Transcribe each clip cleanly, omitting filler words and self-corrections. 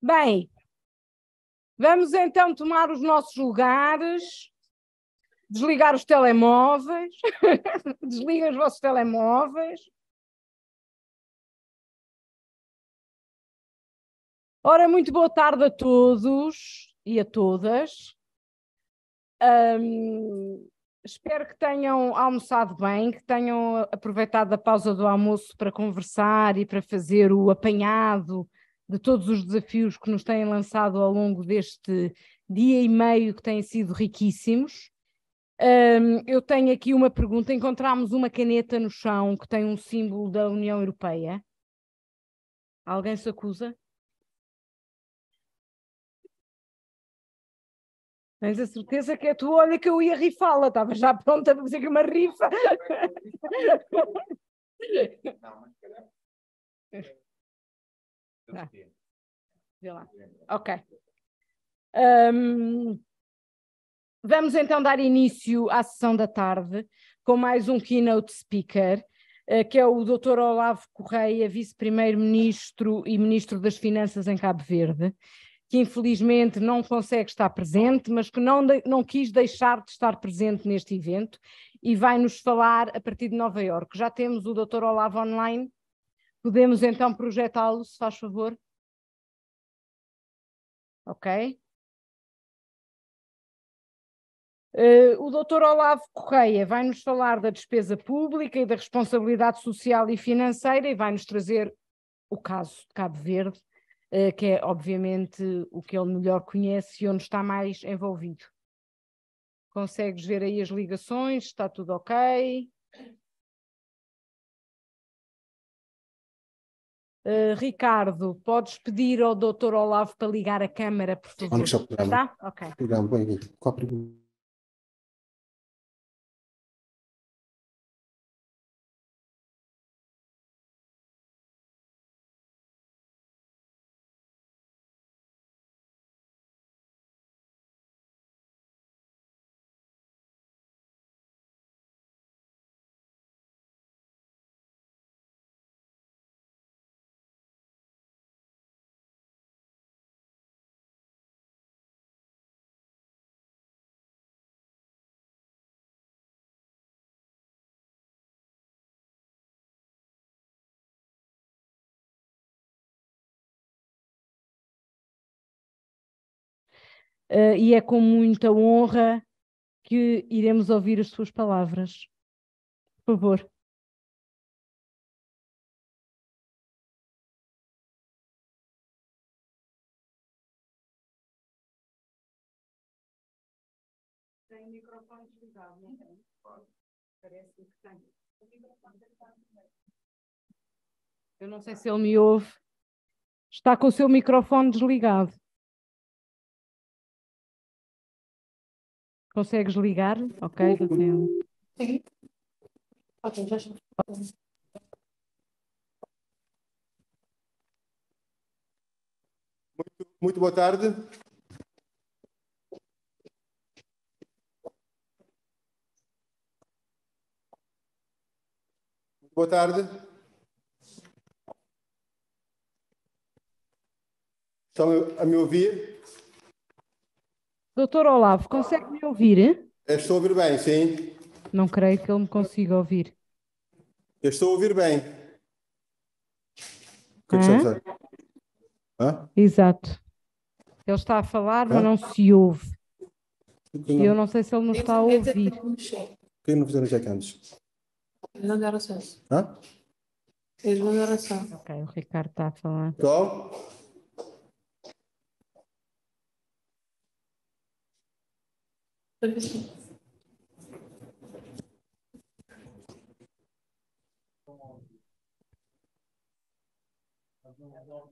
Bem, vamos então tomar os nossos lugares, desligar os telemóveis, desliguem os vossos telemóveis. Ora, muito boa tarde a todos e a todas. Espero que tenham almoçado bem, que tenham aproveitado a pausa do almoço para conversar e para fazer o apanhado de todos os desafios que nos têm lançado ao longo deste dia e meio, que têm sido riquíssimos. Eu tenho aqui uma pergunta. Encontramos uma caneta no chão que tem um símbolo da União Europeia. Alguém se acusa? Tens a certeza que é tu? Olha que eu ia rifá-la, estava já pronta para fazer aqui uma rifa. Vê lá. Ok. Vamos então dar início à sessão da tarde com mais um keynote speaker, que é o Dr. Olavo Correia, vice-primeiro-ministro e ministro das Finanças em Cabo Verde, que infelizmente não consegue estar presente, mas que não quis deixar de estar presente neste evento e vai nos falar a partir de Nova Iorque. Já temos o Dr. Olavo online? Podemos então projetá-lo, se faz favor? Ok. O Dr. Olavo Correia vai nos falar da despesa pública e da responsabilidade social e financeira e vai nos trazer o caso de Cabo Verde, que é obviamente o que ele melhor conhece e onde está mais envolvido. Consegues ver aí as ligações? Está tudo ok? Ricardo, podes pedir ao Dr. Olavo para ligar a câmara, por favor? Está? Ok. Qual a pergunta? E é com muita honra que iremos ouvir as suas palavras. Por favor. Tem o microfone desligado, não tem? Parece que tem. Eu não sei se ele me ouve. Está com o seu microfone desligado. Consegues ligar? Ok, Sim. Ok, já está. Muito boa tarde. Boa tarde. Estão a me ouvir? Doutor Olavo, consegue me ouvir? Estou a ouvir bem, sim. Não creio que ele me consiga ouvir. Eu estou a ouvir bem. O que é que está a fazer? Hã? Exato. Ele está a falar, mas não se ouve. E eu não sei se ele nos está a ouvir. Por que não fizeram já antes? Eles não deram acesso. Hã? Eles não deram acesso. Ok, o Ricardo está a falar. Estou?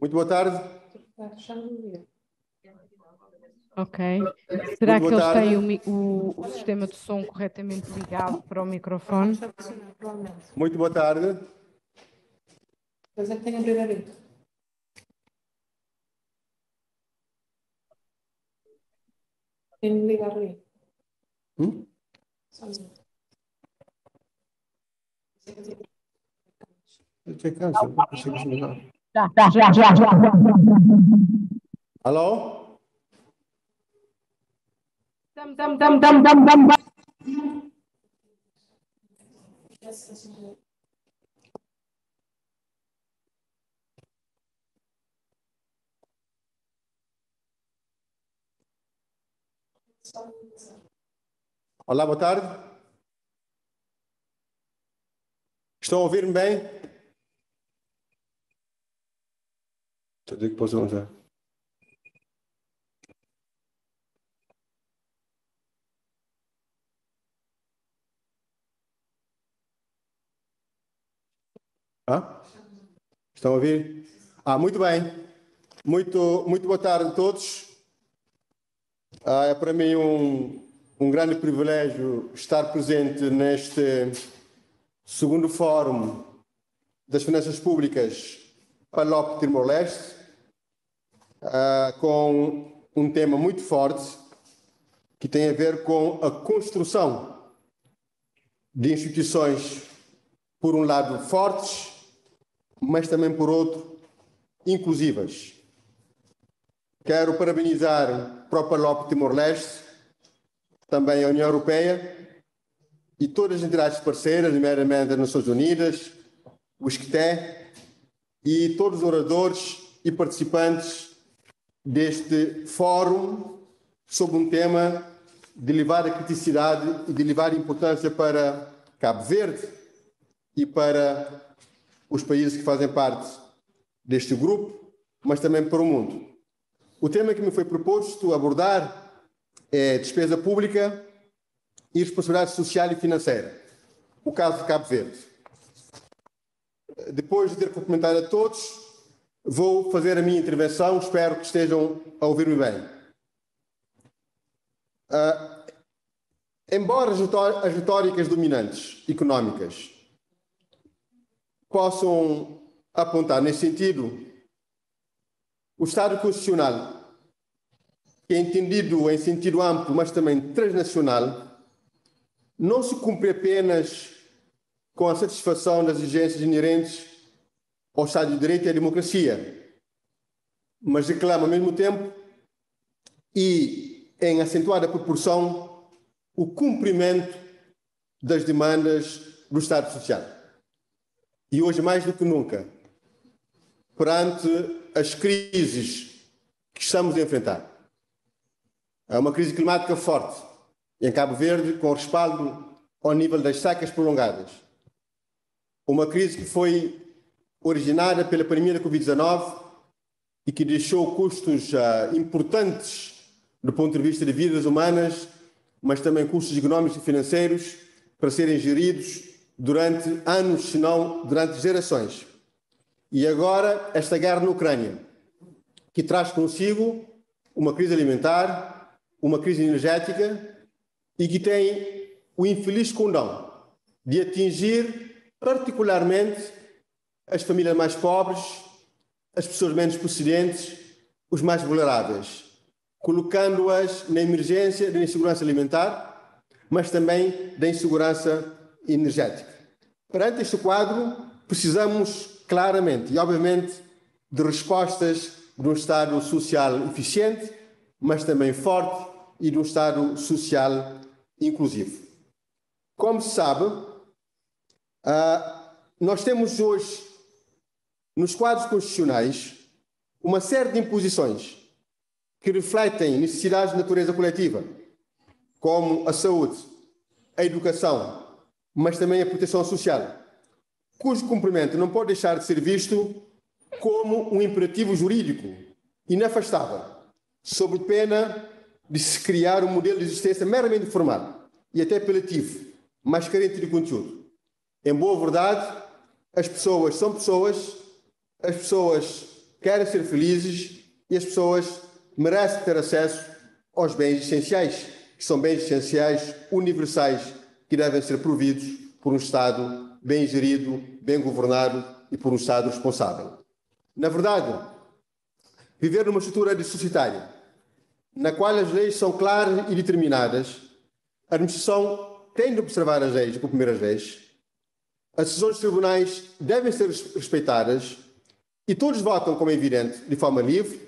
Muito boa tarde. Ok. Será que Muito boa eles tarde. têm o sistema de som corretamente ligado para o microfone? Muito boa tarde. Pois é que tem abrir. Tem de ligar ali. Sozinho. O que é que cansa? Já. Alô? Olá, boa tarde. Estão a ouvir-me bem? Estou a dizer que posso avançar. Estão a ouvir? Muito bem. Muito boa tarde a todos. É para mim um grande privilégio estar presente neste segundo Fórum das Finanças Públicas PALOP Timor-Leste, com um tema muito forte que tem a ver com a construção de instituições, por um lado, fortes, mas também, por outro, inclusivas. Quero parabenizar o PALOP Timor-Leste, também a União Europeia e todas as entidades parceiras, nomeadamente as Nações Unidas, o ISCTE e todos os oradores e participantes deste fórum sobre um tema de elevada criticidade e de elevada importância para Cabo Verde e para os países que fazem parte deste grupo, mas também para o mundo. O tema que me foi proposto abordar é despesa pública e responsabilidade social e financeira, o caso de Cabo Verde. Depois de ter cumprimentado a todos, vou fazer a minha intervenção, espero que estejam a ouvir-me bem. Embora as retóricas dominantes económicas possam apontar nesse sentido, o Estado Constitucional, que é entendido em sentido amplo, mas também transnacional, não se cumpre apenas com a satisfação das exigências inerentes ao Estado de Direito e à democracia, mas reclama ao mesmo tempo e em acentuada proporção o cumprimento das demandas do Estado Social. E hoje, mais do que nunca, perante as crises que estamos a enfrentar, há uma crise climática forte em Cabo Verde, com respaldo ao nível das secas prolongadas. Uma crise que foi originada pela pandemia da Covid-19 e que deixou custos importantes do ponto de vista de vidas humanas, mas também custos económicos e financeiros para serem geridos durante anos, se não durante gerações. E agora esta guerra na Ucrânia, que traz consigo uma crise alimentar, uma crise energética e que tem o infeliz condão de atingir particularmente as famílias mais pobres, as pessoas menos procedentes, os mais vulneráveis, colocando-as na emergência da insegurança alimentar, mas também da insegurança energética. Perante este quadro, precisamos claramente e obviamente de respostas de um Estado social eficiente, mas também forte, e de um Estado social inclusivo. Como se sabe, nós temos hoje, nos quadros constitucionais, uma série de imposições que refletem necessidades de natureza coletiva, como a saúde, a educação, mas também a proteção social, cujo cumprimento não pode deixar de ser visto como um imperativo jurídico inafastável, sob pena de se criar um modelo de existência meramente formal e até apelativo, mas carente de conteúdo. Em boa verdade, as pessoas são pessoas, as pessoas querem ser felizes e as pessoas merecem ter acesso aos bens essenciais, que são bens essenciais universais que devem ser providos por um Estado bem gerido, bem governado e por um Estado responsável. Na verdade, viver numa estrutura societária na qual as leis são claras e determinadas, a administração tem de observar as leis e cumprir as leis, as decisões dos tribunais devem ser respeitadas e todos votam, como é evidente, de forma livre,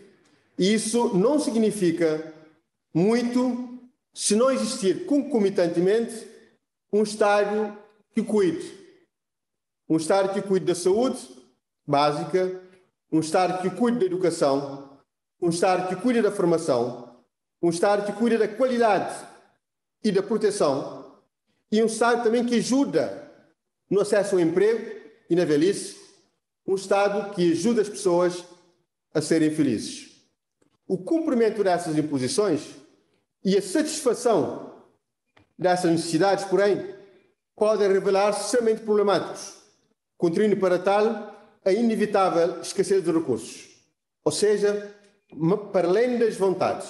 E isso não significa muito se não existir concomitantemente um Estado que cuide. Um Estado que cuide da saúde básica, um Estado que cuide da educação, um Estado que cuide da formação, um Estado que cuide da qualidade e da proteção, e um Estado também que ajuda no acesso ao emprego e na velhice, um Estado que ajuda as pessoas a serem felizes. O cumprimento dessas imposições e a satisfação dessas necessidades, porém, podem revelar-se extremamente problemáticos, contribuindo para tal a inevitável escassez de recursos. Ou seja, para além das vontades,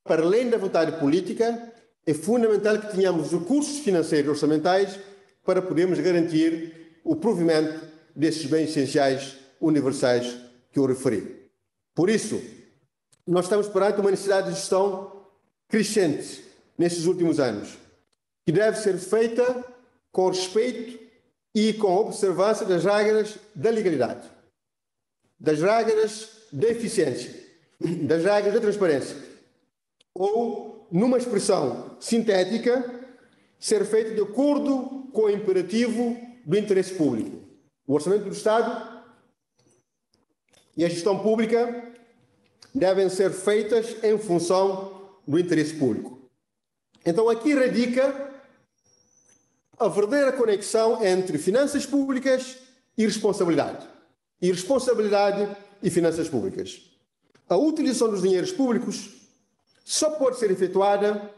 para além da vontade política, é fundamental que tenhamos recursos financeiros e orçamentais para podermos garantir o provimento desses bens essenciais universais que eu referi. Por isso, nós estamos perante uma necessidade de gestão crescente nestes últimos anos, que deve ser feita com respeito e com observância das regras da legalidade, das regras da eficiência, das regras da transparência, ou, numa expressão sintética, ser feito de acordo com o imperativo do interesse público. O orçamento do Estado e a gestão pública devem ser feitas em função do interesse público. Então, aqui radica a verdadeira conexão entre finanças públicas e responsabilidade. E responsabilidade e finanças públicas. A utilização dos dinheiros públicos só pode ser efetuada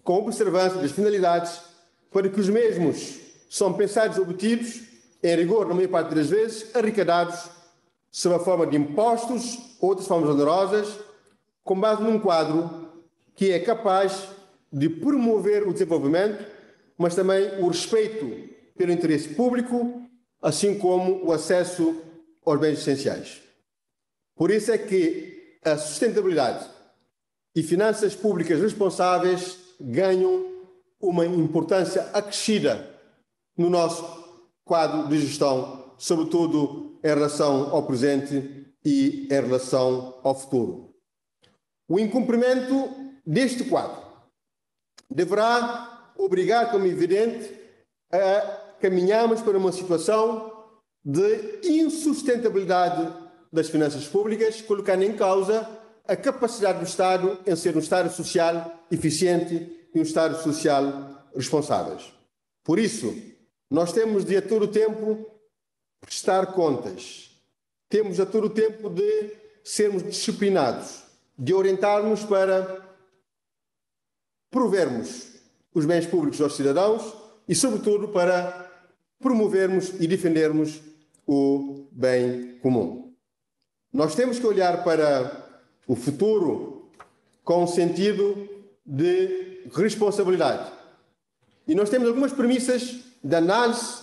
com observância das finalidades para que os mesmos são pensados e obtidos, em rigor, na maior parte das vezes, arrecadados sob a forma de impostos ou outras formas onerosas, com base num quadro que é capaz de promover o desenvolvimento, mas também o respeito pelo interesse público, assim como o acesso aos bens essenciais. Por isso é que a sustentabilidade e finanças públicas responsáveis ganham uma importância acrescida no nosso quadro de gestão, sobretudo em relação ao presente e em relação ao futuro. O incumprimento deste quadro deverá obrigar, como é evidente, a caminharmos para uma situação de insustentabilidade das finanças públicas, colocando em causa a capacidade do Estado em ser um Estado social eficiente e um Estado social responsáveis. Por isso, nós temos de a todo o tempo prestar contas, temos a todo o tempo de sermos disciplinados, de orientarmos para provermos os bens públicos aos cidadãos e, sobretudo, para promovermos e defendermos o bem comum. Nós temos que olhar para o futuro com um sentido de responsabilidade. E nós temos algumas premissas de análise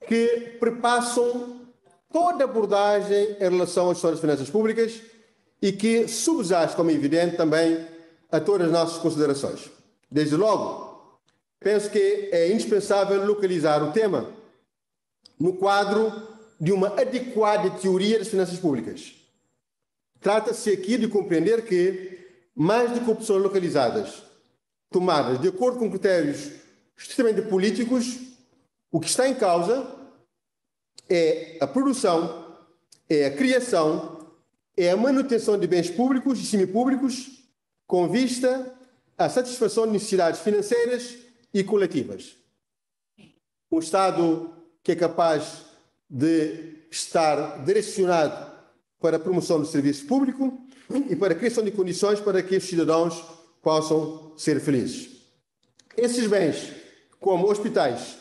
que perpassam toda a abordagem em relação à gestão das finanças públicas e que subjazem, como é evidente, também a todas as nossas considerações. Desde logo, penso que é indispensável localizar o tema no quadro de uma adequada teoria das finanças públicas. Trata-se aqui de compreender que, mais do que opções localizadas, tomadas de acordo com critérios estritamente políticos, o que está em causa é a produção, é a criação, é a manutenção de bens públicos e semipúblicos com vista à satisfação de necessidades financeiras e coletivas. Um Estado que é capaz de estar direcionado para a promoção do serviço público e para a criação de condições para que os cidadãos possam ser felizes. Esses bens, como hospitais,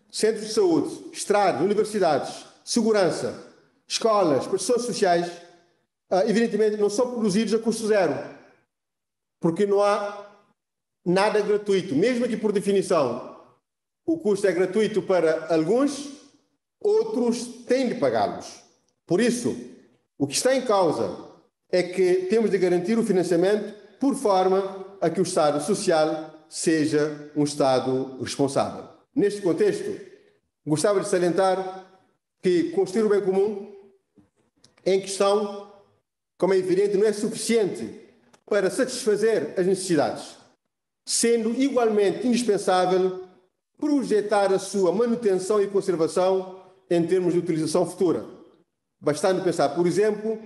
centros de saúde, estradas, universidades, segurança, escolas, prestações sociais, evidentemente não são produzidos a custo zero, porque não há nada gratuito, mesmo que por definição o custo é gratuito para alguns, outros têm de pagá-los. Por isso, o que está em causa é que temos de garantir o financiamento por forma a que o Estado social seja um Estado responsável. Neste contexto, gostava de salientar que construir o bem comum é em questão como é evidente, não é suficiente para satisfazer as necessidades, sendo igualmente indispensável projetar a sua manutenção e conservação em termos de utilização futura, bastando pensar, por exemplo,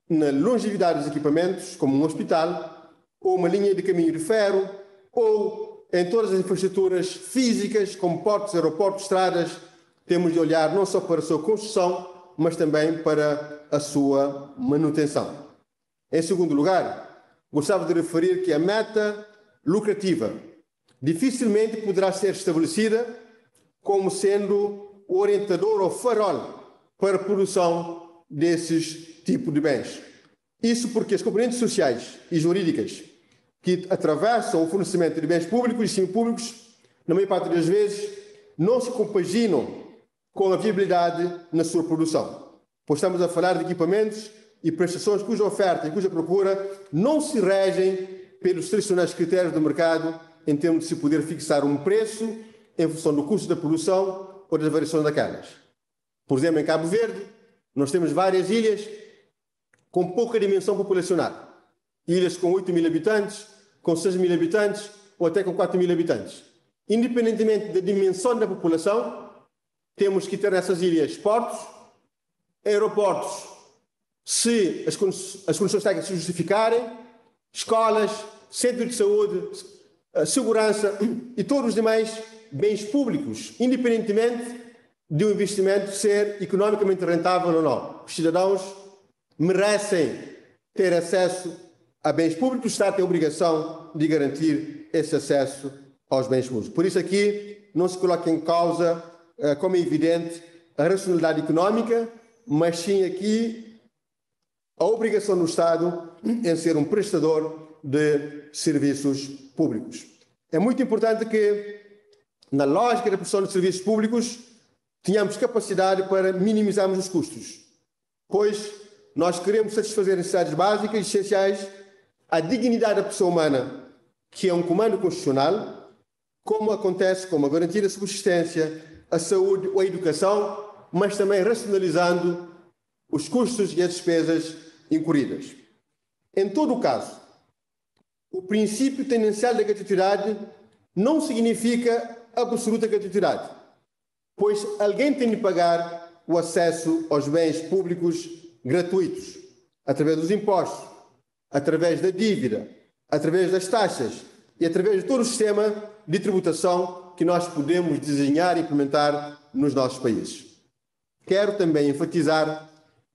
na longevidade dos equipamentos, como um hospital, ou uma linha de caminho de ferro, ou em todas as infraestruturas físicas, como portos, aeroportos, estradas. Temos de olhar não só para a sua construção, mas também para a sua manutenção. Em segundo lugar, gostava de referir que a meta lucrativa dificilmente poderá ser estabelecida como sendo o orientador ou farol para a produção desses tipos de bens. Isso porque as componentes sociais e jurídicas que atravessam o fornecimento de bens públicos e semipúblicos, na maior parte das vezes, não se compaginam com a viabilidade na sua produção. Pois estamos a falar de equipamentos e prestações cuja oferta e cuja procura não se regem pelos tradicionais critérios do mercado em termos de se poder fixar um preço em função do custo da produção ou das variações daquelas. Por exemplo, em Cabo Verde, nós temos várias ilhas com pouca dimensão populacional. Ilhas com 8.000 habitantes, com 6.000 habitantes ou até com 4.000 habitantes. Independentemente da dimensão da população, temos que ter nessas ilhas portos, aeroportos, se as condições técnicas se justificarem, escolas, centros de saúde, segurança e todos os demais bens públicos, independentemente de um investimento ser economicamente rentável ou não. Os cidadãos merecem ter acesso a bens públicos, o Estado tem a obrigação de garantir esse acesso aos bens públicos. Por isso aqui não se coloca em causa, como é evidente, a racionalidade económica, mas sim aqui a obrigação do Estado em ser um prestador de serviços públicos. É muito importante que, na lógica da prestação de serviços públicos, tenhamos capacidade para minimizarmos os custos, pois nós queremos satisfazer necessidades básicas e essenciais, a dignidade da pessoa humana, que é um comando constitucional, como acontece com a garantia da subsistência, a saúde ou a educação, mas também racionalizando os custos e as despesas incorridas. Em todo o caso, o princípio tendencial da gratuidade não significa absoluta gratuidade, pois alguém tem de pagar o acesso aos bens públicos gratuitos, através dos impostos, através da dívida, através das taxas e através de todo o sistema de tributação que nós podemos desenhar e implementar nos nossos países. Quero também enfatizar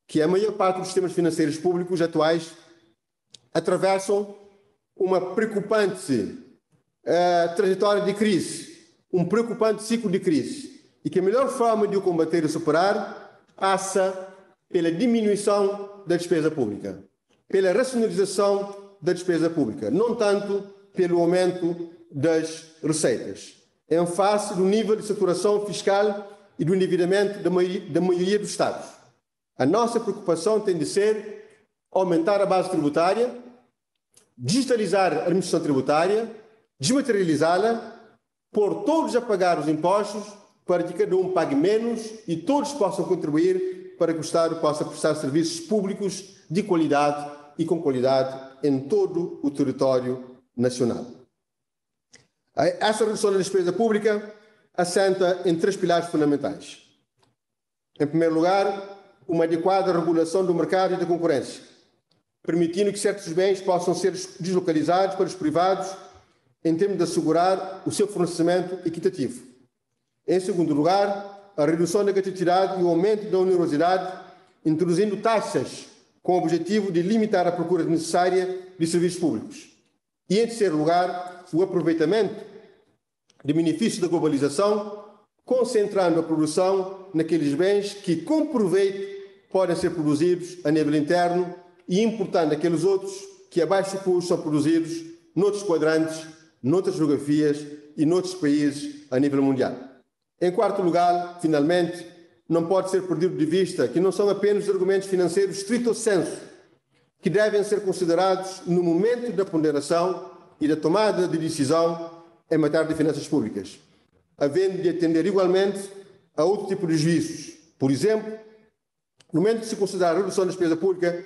que a maior parte dos sistemas financeiros públicos atuais atravessam uma preocupante trajetória de crise, um preocupante ciclo de crise, e que a melhor forma de o combater e superar passa pela diminuição da despesa pública, pela racionalização da despesa pública, não tanto pelo aumento das receitas, em face do nível de saturação fiscal e do endividamento da maioria dos Estados. A nossa preocupação tem de ser aumentar a base tributária, digitalizar a administração tributária, desmaterializá-la, pôr todos a pagar os impostos para que cada um pague menos e todos possam contribuir para que o Estado possa prestar serviços públicos de qualidade e com qualidade em todo o território nacional. Essa redução da despesa pública assenta em 3 pilares fundamentais. Em primeiro lugar, uma adequada regulação do mercado e da concorrência, permitindo que certos bens possam ser deslocalizados para os privados em termos de assegurar o seu fornecimento equitativo. Em segundo lugar, a redução da gratuidade e o aumento da onerosidade, introduzindo taxas com o objetivo de limitar a procura necessária de serviços públicos. E, em terceiro lugar, o aproveitamento de benefícios da globalização, concentrando a produção naqueles bens que, com proveito, podem ser produzidos a nível interno e importando aqueles outros que, a baixo custo, são produzidos noutros quadrantes, noutras geografias e noutros países a nível mundial. Em quarto lugar, finalmente, não pode ser perdido de vista que não são apenas os argumentos financeiros stricto sensu que devem ser considerados no momento da ponderação e da tomada de decisão em matéria de finanças públicas, havendo de atender igualmente a outro tipo de juízos. Por exemplo, no momento de se considerar a redução da despesa pública,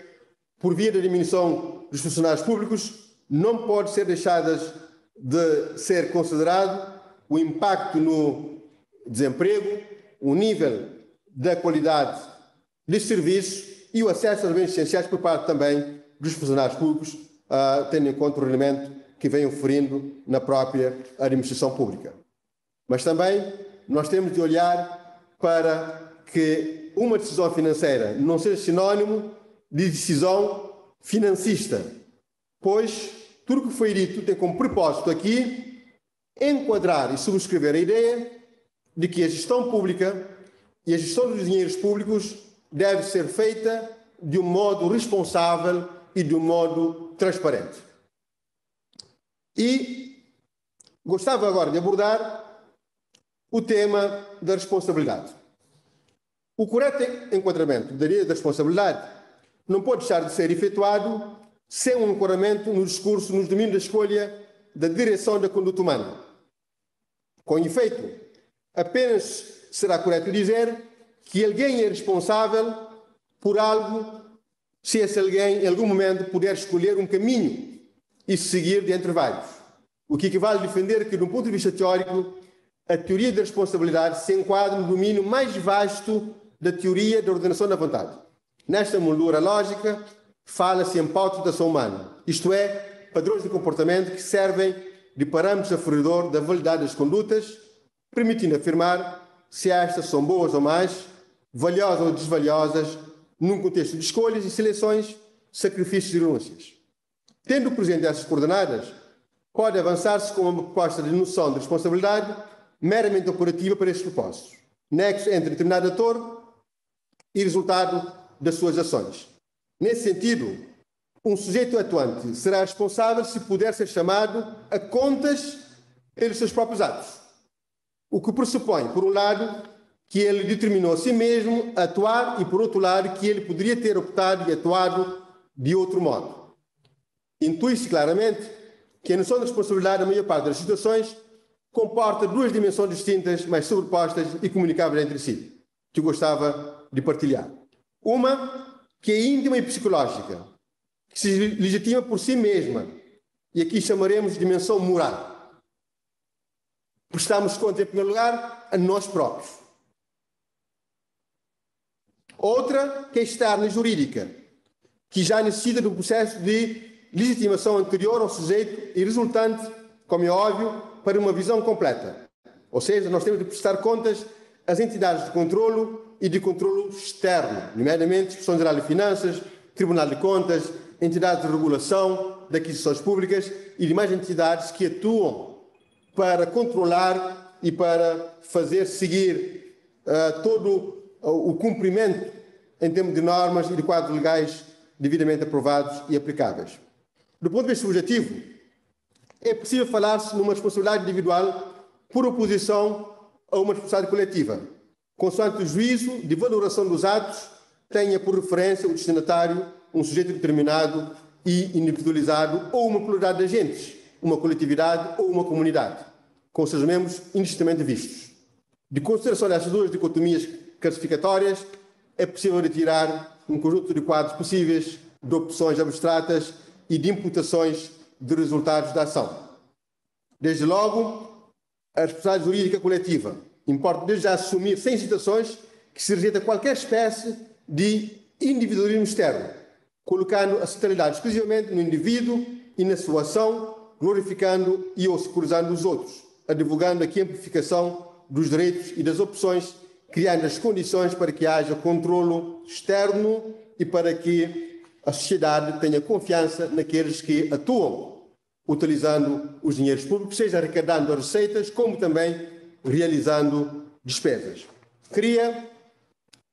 por via da diminuição dos funcionários públicos, não pode ser deixadas de ser considerado o impacto no desemprego, o nível da qualidade dos serviços e o acesso aos bens essenciais por parte também dos funcionários públicos, tendo em conta o rendimento que vem oferindo na própria administração pública. Mas também nós temos de olhar para que uma decisão financeira não seja sinónimo de decisão financista, pois tudo o que foi dito tem como propósito aqui enquadrar e subscrever a ideia de que a gestão pública e a gestão dos dinheiros públicos deve ser feita de um modo responsável e de um modo transparente. E gostava agora de abordar o tema da responsabilidade. O correto enquadramento da ideia da responsabilidade não pode deixar de ser efetuado sem um enquadramento no discurso, nos domínios da escolha da direção da conduta humana. Com efeito, apenas será correto dizer que alguém é responsável por algo se esse alguém, em algum momento, puder escolher um caminho e seguir de entre vários. O que equivale a defender que, de um ponto de vista teórico, a teoria da responsabilidade se enquadra no domínio mais vasto da teoria da ordenação da vontade. Nesta moldura lógica, fala-se em pautas da ação humana, isto é, padrões de comportamento que servem de parâmetros aferidor da validade das condutas, permitindo afirmar se estas são boas ou más, valiosas ou desvaliosas, num contexto de escolhas e seleções, sacrifícios e renúncias. Tendo presente essas coordenadas, pode avançar-se com uma proposta de noção de responsabilidade meramente operativa para estes propósitos, nexo entre determinado ator e resultado das suas ações. Nesse sentido, um sujeito atuante será responsável se puder ser chamado a contas pelos seus próprios atos, o que pressupõe, por um lado, que ele determinou a si mesmo atuar e, por outro lado, que ele poderia ter optado e atuado de outro modo. Intui-se claramente que a noção de responsabilidade, na maior parte das situações, comporta duas dimensões distintas, mas sobrepostas e comunicáveis entre si, que eu gostava de partilhar. Uma, que é íntima e psicológica, que se legitima por si mesma, e aqui chamaremos de dimensão moral. Prestamos conta, em primeiro lugar, a nós próprios. Outra, que é externa e jurídica, que já necessita do processo de legitimação anterior ao sujeito e resultante, como é óbvio, para uma visão completa. Ou seja, nós temos de prestar contas às entidades de controlo e de controlo externo, nomeadamente Inspeção Geral de Finanças, Tribunal de Contas, entidades de regulação de aquisições públicas e demais entidades que atuam para controlar e para fazer seguir todo o cumprimento em termos de normas e de quadros legais devidamente aprovados e aplicáveis. Do ponto de vista subjetivo, é possível falar-se numa responsabilidade individual por oposição a uma responsabilidade coletiva, consoante o juízo de valoração dos atos tenha por referência o destinatário, um sujeito determinado e individualizado, ou uma pluralidade de agentes, uma coletividade ou uma comunidade, com seus membros indistintamente vistos. De consideração destas duas dicotomias classificatórias, é possível retirar um conjunto de quadros possíveis de opções abstratas e de imputações de resultados da ação. Desde logo, a responsabilidade jurídica coletiva importa desde já assumir, sem hesitações, que se rejeita qualquer espécie de individualismo externo, colocando a centralidade exclusivamente no indivíduo e na sua ação, glorificando e oscurizando os outros, advogando aqui a amplificação dos direitos e das opções, criando as condições para que haja controlo externo e para que a sociedade tenha confiança naqueles que atuam utilizando os dinheiros públicos, seja arrecadando as receitas, como também realizando despesas. Queria,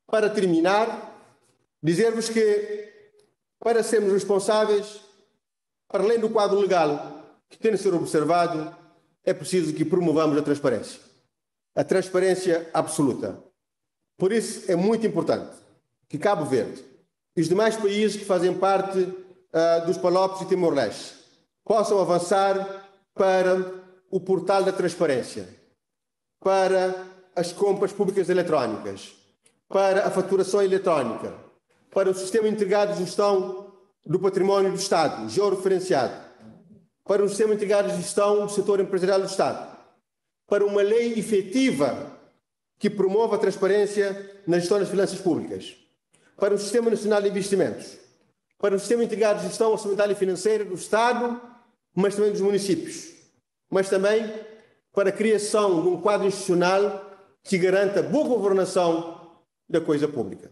para terminar, dizer-vos que, para sermos responsáveis, para além do quadro legal que tem de ser observado, é preciso que promovamos a transparência absoluta. Por isso, é muito importante que Cabo Verde e os demais países que fazem parte dos Palopes e Timor-Leste possam avançar para o portal da transparência, para as compras públicas eletrónicas, para a faturação eletrónica, para o sistema integrado de gestão do património do Estado, georreferenciado, para um sistema integrado de gestão do setor empresarial do Estado, para uma lei efetiva que promova a transparência na gestão das finanças públicas, para um Sistema Nacional de Investimentos, para um Sistema Integrado de Gestão Orçamental e Financeira do Estado, mas também dos municípios, mas também para a criação de um quadro institucional que garanta boa governação da coisa pública.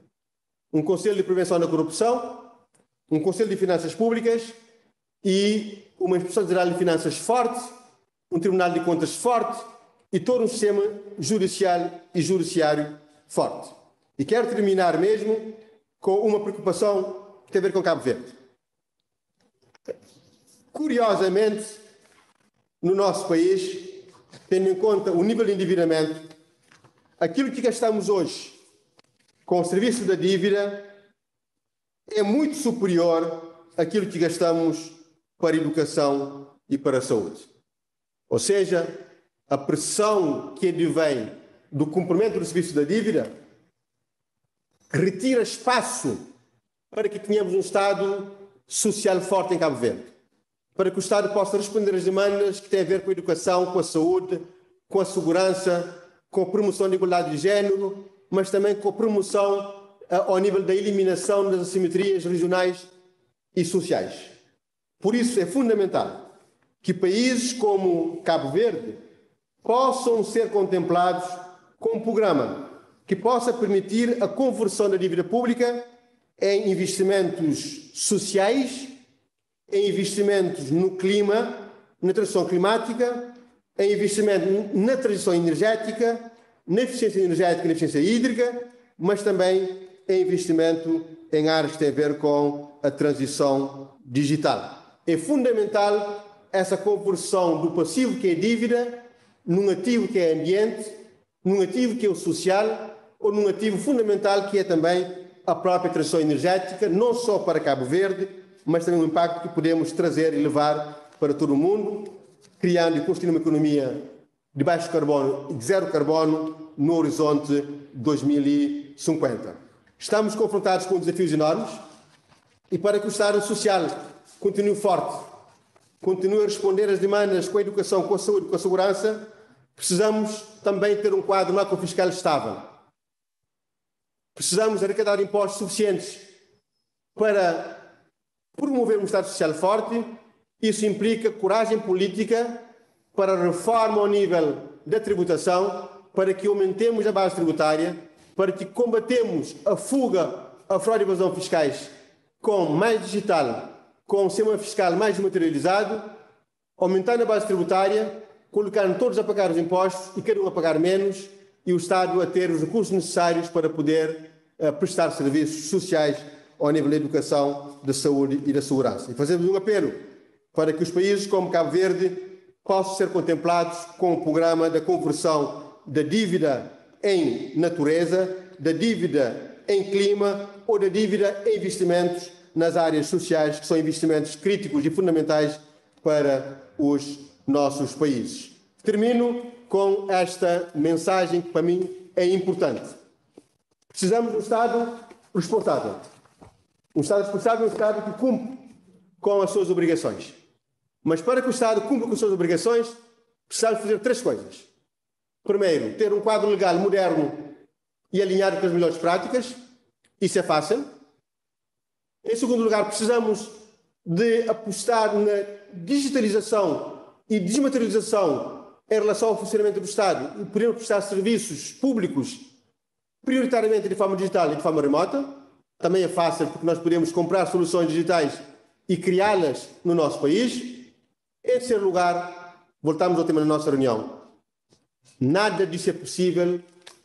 Um Conselho de Prevenção da Corrupção, um Conselho de Finanças Públicas e uma Inspeção Geral de Finanças forte, um Tribunal de Contas forte e todo um sistema judicial e judiciário forte. E quero terminar mesmo com uma preocupação que tem a ver com Cabo Verde. Curiosamente, no nosso país, tendo em conta o nível de endividamento, aquilo que gastamos hoje com o serviço da dívida é muito superior àquilo que gastamos para a educação e para a saúde. Ou seja, a pressão que advém do cumprimento do serviço da dívida retira espaço para que tenhamos um Estado social forte em Cabo Verde, para que o Estado possa responder às demandas que têm a ver com a educação, com a saúde, com a segurança, com a promoção da igualdade de género, mas também com a promoção ao nível da eliminação das assimetrias regionais e sociais. Por isso é fundamental que países como Cabo Verde possam ser contemplados com um programa que possa permitir a conversão da dívida pública em investimentos sociais, em investimentos no clima, na transição climática, em investimento na transição energética, na eficiência energética e na eficiência hídrica, mas também em investimento em áreas que têm a ver com a transição digital. É fundamental essa conversão do passivo, que é dívida, num ativo que é ambiente, num ativo que é o social, ou num ativo fundamental que é também a própria transição energética, não só para Cabo Verde, mas também um impacto que podemos trazer e levar para todo o mundo, criando e construindo uma economia de baixo carbono e de zero carbono no horizonte 2050. Estamos confrontados com desafios enormes e para que o Estado Social continue forte, continue a responder às demandas com a educação, com a saúde, com a segurança, precisamos também ter um quadro macrofiscal estável. Precisamos arrecadar impostos suficientes para promover um Estado Social forte. Isso implica coragem política para a reforma ao nível da tributação, para que aumentemos a base tributária, para que combatemos a fuga, a fraude e evasão fiscais com mais digital, com um sistema fiscal mais materializado, aumentando a base tributária, colocando todos a pagar os impostos e cada um a pagar menos, e o Estado a ter os recursos necessários para poder prestar serviços sociais ao nível da educação, da saúde e da segurança. E fazemos um apelo para que os países como Cabo Verde possam ser contemplados com o programa da conversão da dívida em natureza, da dívida em clima ou da dívida em investimentos nas áreas sociais, que são investimentos críticos e fundamentais para os nossos países. Termino com esta mensagem que para mim é importante. Precisamos de um Estado responsável. Um Estado responsável é um Estado que cumpre com as suas obrigações. Mas para que o Estado cumpra com as suas obrigações, precisamos fazer três coisas. Primeiro, ter um quadro legal moderno e alinhado com as melhores práticas. Isso é fácil. Em segundo lugar, precisamos de apostar na digitalização e desmaterialização em relação ao funcionamento do Estado e poder prestar serviços públicos prioritariamente de forma digital e de forma remota. Também é fácil porque nós podemos comprar soluções digitais e criá-las no nosso país. Em terceiro lugar, voltamos ao tema da nossa reunião. Nada disso é possível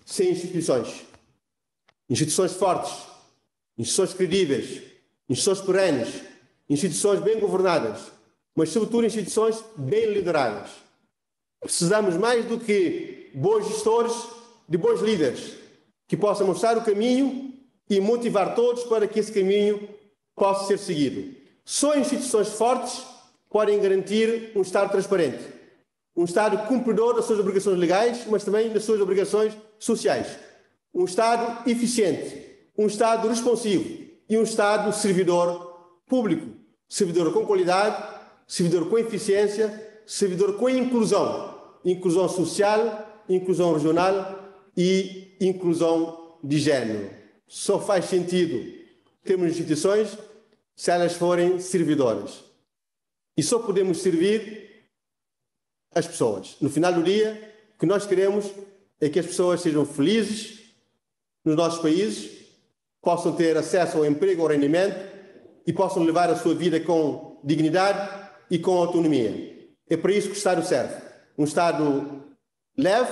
sem instituições. Instituições fortes, instituições credíveis, instituições perenes, instituições bem governadas, mas sobretudo instituições bem lideradas. Precisamos mais do que bons gestores, de bons líderes, que possam mostrar o caminho e motivar todos para que esse caminho possa ser seguido. Só instituições fortes podem garantir um Estado transparente, um Estado cumpridor das suas obrigações legais, mas também das suas obrigações sociais. Um Estado eficiente, um Estado responsivo e um Estado servidor público, servidor com qualidade, servidor com eficiência, servidor com inclusão. Inclusão social, inclusão regional e inclusão de género. Só faz sentido termos instituições se elas forem servidoras. E só podemos servir as pessoas. No final do dia, o que nós queremos é que as pessoas sejam felizes nos nossos países, possam ter acesso ao emprego, ao rendimento e possam levar a sua vida com dignidade e com autonomia. É para isso que o Estado serve. Um Estado leve,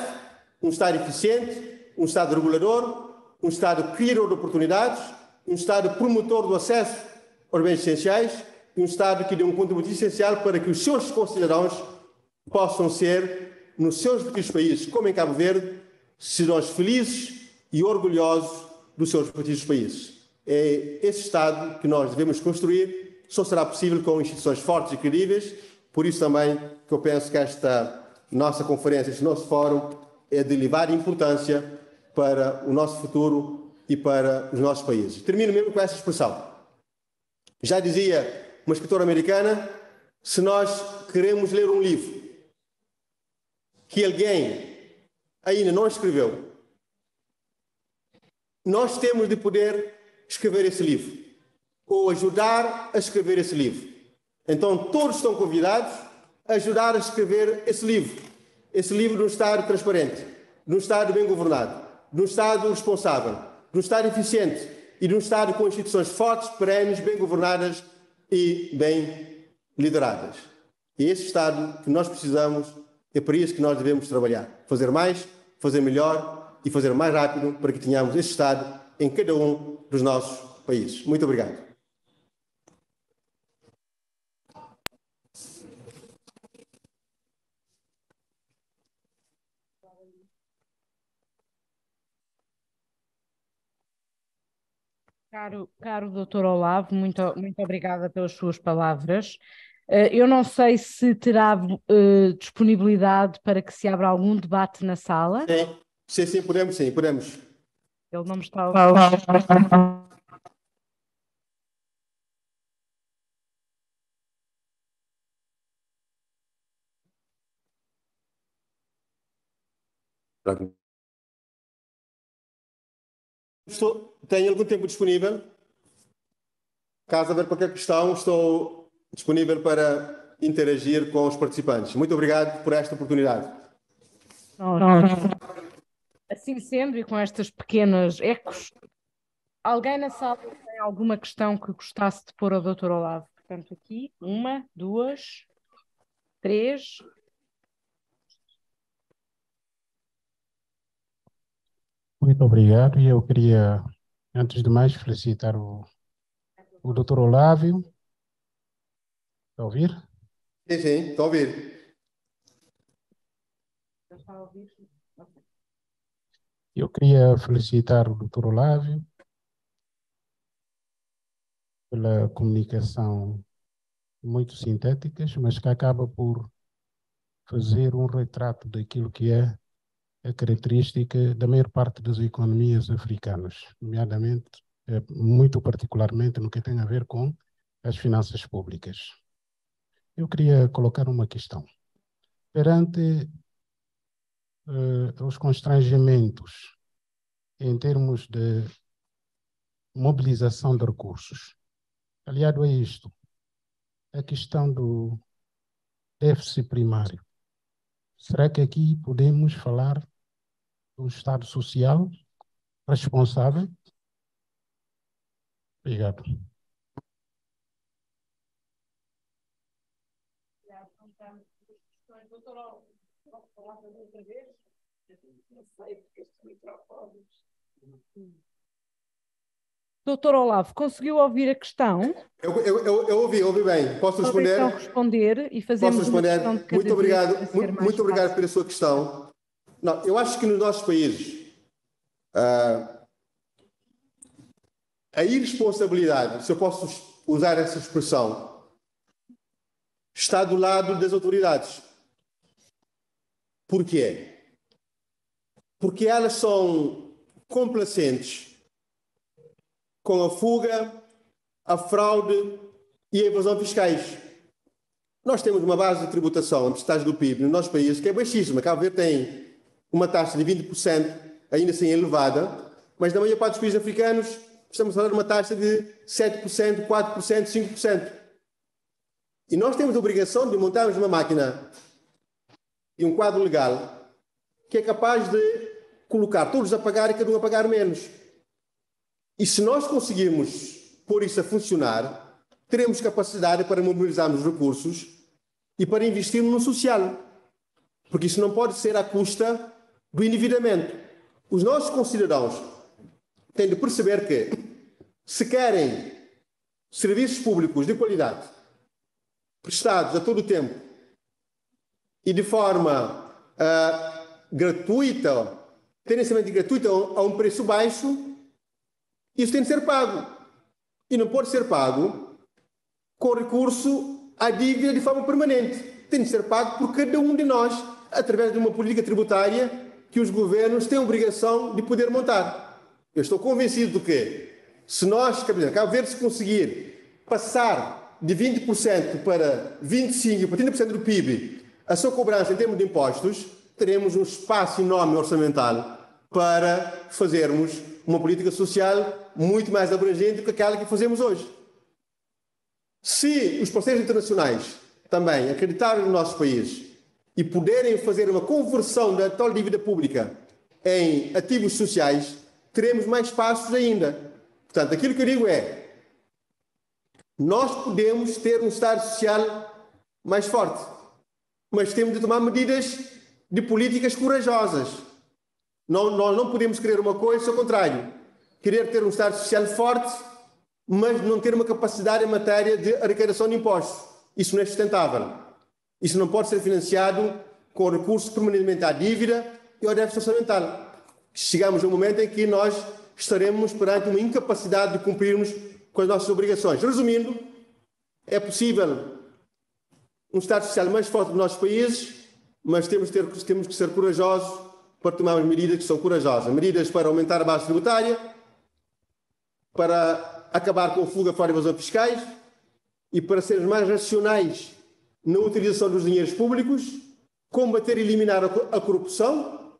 um Estado eficiente, um Estado regulador, um Estado criador de oportunidades, um Estado promotor do acesso aos bens essenciais e um Estado que dê um contributo essencial para que os seus concidadãos possam ser, nos seus respectivos países, como em Cabo Verde, cidadãos felizes e orgulhosos dos seus respectivos países. É esse Estado que nós devemos construir, só será possível com instituições fortes e credíveis, por isso também que eu penso que esta nossa conferência, este nosso fórum, é de elevada importância para o nosso futuro e para os nossos países. Termino mesmo com essa expressão. Já dizia uma escritora americana, se nós queremos ler um livro que alguém ainda não escreveu, nós temos de poder escrever esse livro ou ajudar a escrever esse livro. Então todos estão convidados a ajudar a escrever esse livro num Estado transparente, num Estado bem governado, num Estado responsável, num Estado eficiente e num Estado com instituições fortes, perenes, bem governadas e bem lideradas. É esse Estado que nós precisamos, é para isso que nós devemos trabalhar. Fazer mais, fazer melhor e fazer mais rápido para que tenhamos esse Estado em cada um dos nossos países. Muito obrigado. Caro Dr. Olavo, muito obrigada pelas suas palavras. Eu não sei se terá disponibilidade para que se abra algum debate na sala. Sim, podemos. Ele não me está a ouvir. Tenho algum tempo disponível. Caso haver qualquer questão, estou disponível para interagir com os participantes. Muito obrigado por esta oportunidade. Assim sendo, e com estas pequenas ecos, alguém na sala tem alguma questão que gostasse de pôr ao Dr. Olavo? Portanto, aqui, 1, 2, 3. Muito obrigado. E eu queria, antes de mais, felicitar o Dr. Olávio. Está a ouvir? Sim, estou a ouvir. Eu queria felicitar o Dr. Olávio pela comunicação muito sintética, mas que acaba por fazer um retrato daquilo que é a característica da maior parte das economias africanas, nomeadamente, muito particularmente no que tem a ver com as finanças públicas. Eu queria colocar uma questão. Perante os constrangimentos em termos de mobilização de recursos, aliado a isto, a questão do déficit primário, será que aqui podemos falar do Estado social responsável? Obrigado. Doutor Olavo, conseguiu ouvir a questão? Eu ouvi bem. Posso responder? Então responder e fazemos Posso responder? uma questão de cada Muito obrigado, vez para ser mais muito obrigado fácil. pela sua questão. Não, eu acho que nos nossos países a irresponsabilidade, se eu posso usar essa expressão, está do lado das autoridades. Porquê? Porque elas são complacentes com a fuga, a fraude e a evasão fiscais. Nós temos uma base de tributação em percentagem do PIB no nosso país que é baixíssima. Cabo Verde tem uma taxa de 20%, ainda assim elevada, mas na maior parte dos países africanos estamos a falar de uma taxa de 7%, 4%, 5%. E nós temos a obrigação de montarmos uma máquina e um quadro legal que é capaz de colocar todos a pagar e cada um a pagar menos. E se nós conseguirmos pôr isso a funcionar, teremos capacidade para mobilizarmos recursos e para investirmos no social. Porque isso não pode ser à custa do endividamento. Os nossos concidadãos têm de perceber que, se querem serviços públicos de qualidade, prestados a todo o tempo e de forma gratuita, tendencialmente gratuita, a um preço baixo, isso tem de ser pago. E não pode ser pago com recurso à dívida de forma permanente. Tem de ser pago por cada um de nós, através de uma política tributária que os governos têm a obrigação de poder montar. Eu estou convencido de que, se nós, Cabo Verde, se conseguir passar de 20% para 25%, para 30% do PIB, a sua cobrança em termos de impostos, teremos um espaço enorme orçamental para fazermos uma política social muito mais abrangente do que aquela que fazemos hoje. Se os parceiros internacionais também acreditarem no nosso país e puderem fazer uma conversão da total dívida pública em ativos sociais, teremos mais passos ainda. Portanto, aquilo que eu digo é: nós podemos ter um Estado social mais forte, mas temos de tomar medidas de políticas corajosas. Nós não podemos querer uma coisa, ao contrário. Querer ter um Estado social forte, mas não ter uma capacidade em matéria de arrecadação de impostos. Isso não é sustentável. Isso não pode ser financiado com recursos permanentemente à dívida e ao déficit orçamental. Chegamos a um momento em que nós estaremos perante uma incapacidade de cumprirmos com as nossas obrigações. Resumindo, é possível um Estado social mais forte dos nossos países, mas temos que ser corajosos para tomarmos medidas que são corajosas. Medidas para aumentar a base tributária, para acabar com a fuga fora e evasão fiscais e para sermos mais racionais na utilização dos dinheiros públicos, combater e eliminar a corrupção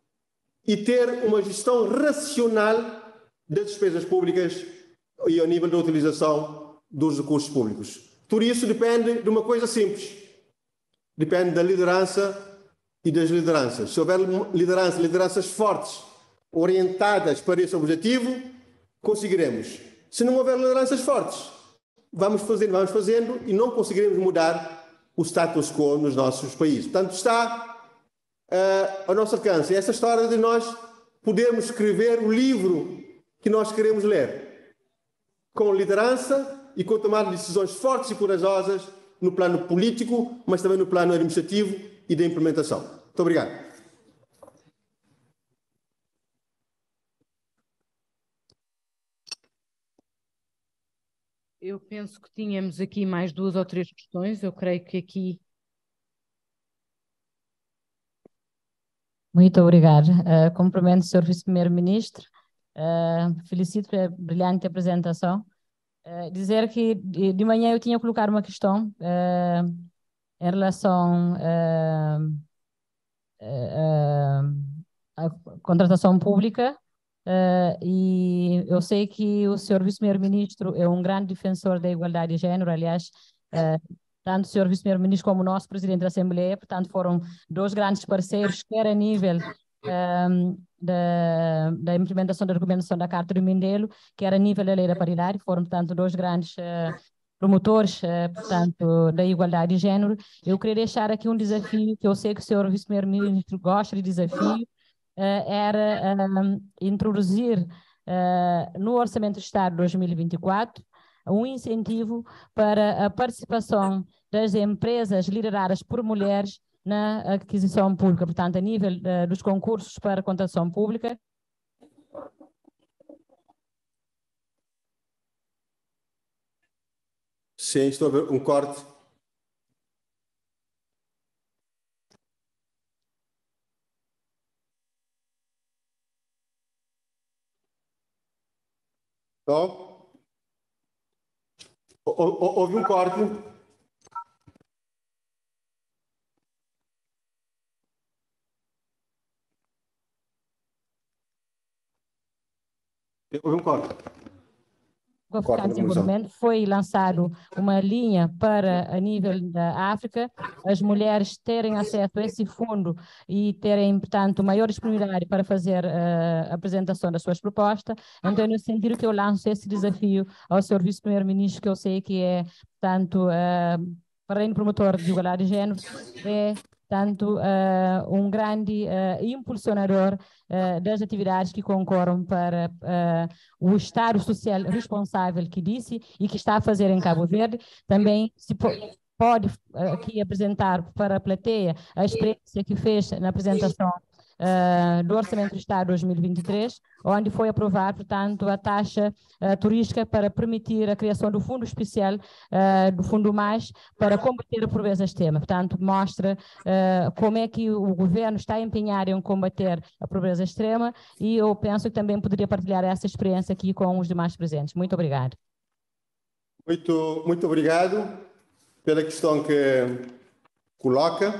e ter uma gestão racional das despesas públicas e ao nível da utilização dos recursos públicos. Tudo isso depende de uma coisa simples. Depende da liderança e das lideranças. Se houver lideranças fortes, orientadas para esse objetivo, conseguiremos. Se não houver lideranças fortes, vamos fazendo e não conseguiremos mudar o status quo nos nossos países. Portanto, está ao nosso alcance essa história de nós podermos escrever o livro que nós queremos ler, com liderança e com tomar decisões fortes e corajosas no plano político, mas também no plano administrativo e da implementação. Muito obrigado. Eu penso que tínhamos aqui mais 2 ou 3 questões. Eu creio que aqui... Muito obrigada. Cumprimento o Sr. Vice-Primeiro-Ministro. Felicito pela brilhante apresentação. Dizer que de manhã eu tinha que colocar uma questão em relação à contratação pública. E eu sei que o Sr. Vice-Primeiro-Ministro é um grande defensor da igualdade de género. Aliás, tanto o Sr. Vice-Primeiro-Ministro como o nosso Presidente da Assembleia, portanto, foram 2 grandes parceiros, quer a nível da implementação da recomendação da Carta do Mindelo, quer a nível da Lei da Paridade, foram, portanto, 2 grandes promotores, portanto, da igualdade de género. Eu queria deixar aqui um desafio, que eu sei que o Sr. Vice-Primeiro-Ministro gosta de desafio, era introduzir no Orçamento do Estado de 2024 um incentivo para a participação das empresas lideradas por mulheres na aquisição pública, portanto, a nível dos concursos para contratação pública. Sim, estou a ver um corte. Houve um corte. Houve um corte. Africano de Desenvolvimento foi lançado uma linha para, a nível da África, as mulheres terem acesso a esse fundo e terem, portanto, maior disponibilidade para fazer a apresentação das suas propostas. Então, no sentido que eu lanço esse desafio ao Sr. Vice-Primeiro-Ministro, que eu sei que é, portanto, para o promotor de igualdade de género, é tanto um grande impulsionador das atividades que concorram para o Estado social responsável que disse e que está a fazer em Cabo Verde. Também se pode aqui apresentar para a plateia a experiência que fez na apresentação do Orçamento do Estado 2023, onde foi aprovado, portanto, a taxa turística para permitir a criação do fundo especial, do Fundo Mais, para combater a pobreza extrema. Portanto, mostra como é que o governo está empenhado em combater a pobreza extrema e eu penso que também poderia partilhar essa experiência aqui com os demais presentes. Muito obrigado. Muito obrigado pela questão que coloca.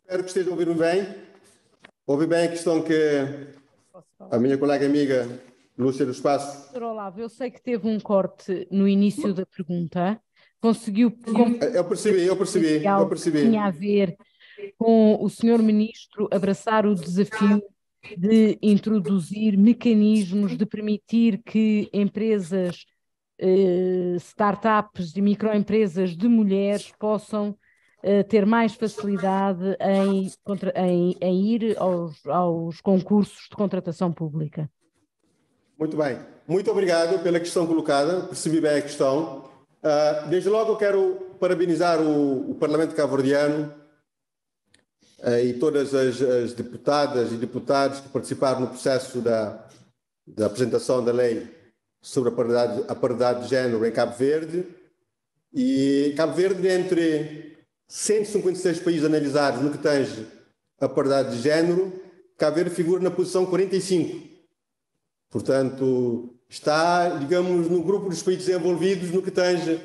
Espero que estejam a ouvir bem. Ouvi bem a questão que a minha colega amiga Lúcia do Espaço. Sr. Olavo, eu sei que teve um corte no início da pergunta. Conseguiu... Eu percebi. Tinha a ver com o Sr. Ministro abraçar o desafio de introduzir mecanismos de permitir que empresas, startups e microempresas de mulheres possam ter mais facilidade em ir aos concursos de contratação pública. Muito bem. Muito obrigado pela questão colocada. Percebi bem a questão. Desde logo eu quero parabenizar o Parlamento cabo-verdiano e todas as deputadas e deputados que participaram no processo da apresentação da lei sobre a paridade de género em Cabo Verde. E Cabo Verde, entre 156 países analisados no que tange a paridade de género, Cabo Verde figura na posição 45. Portanto, está, digamos, no grupo dos países desenvolvidos no que tange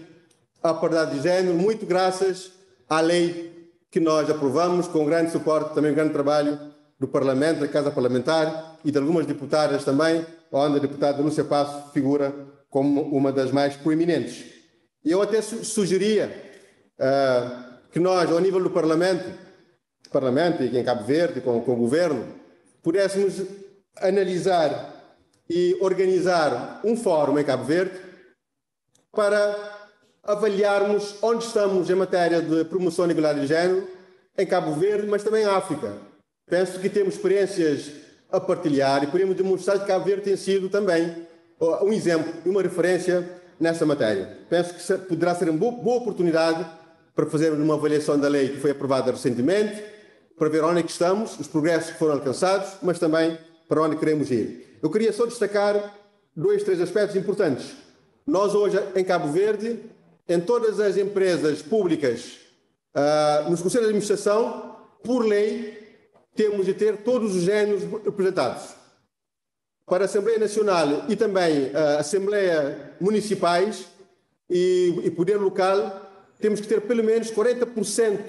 a paridade de género, muito graças à lei que nós aprovamos, com grande suporte, também grande trabalho do Parlamento, da Casa Parlamentar e de algumas deputadas também, onde a deputada Lúcia Passo figura como uma das mais proeminentes. E eu até sugeria que nós, ao nível do Parlamento e aqui em Cabo Verde, com o Governo, pudéssemos analisar e organizar um fórum em Cabo Verde para avaliarmos onde estamos em matéria de promoção da igualdade de género em Cabo Verde, mas também em África. Penso que temos experiências a partilhar e podemos demonstrar que Cabo Verde tem sido também um exemplo e uma referência nessa matéria. Penso que poderá ser uma boa oportunidade para fazermos uma avaliação da lei que foi aprovada recentemente, para ver onde é que estamos, os progressos que foram alcançados, mas também para onde queremos ir. Eu queria só destacar 2, 3 aspectos importantes. Nós hoje, em Cabo Verde, em todas as empresas públicas, nos conselhos de administração, por lei, temos de ter todos os géneros representados. Para a Assembleia Nacional e também a Assembleia Municipais e Poder Local, temos que ter pelo menos 40%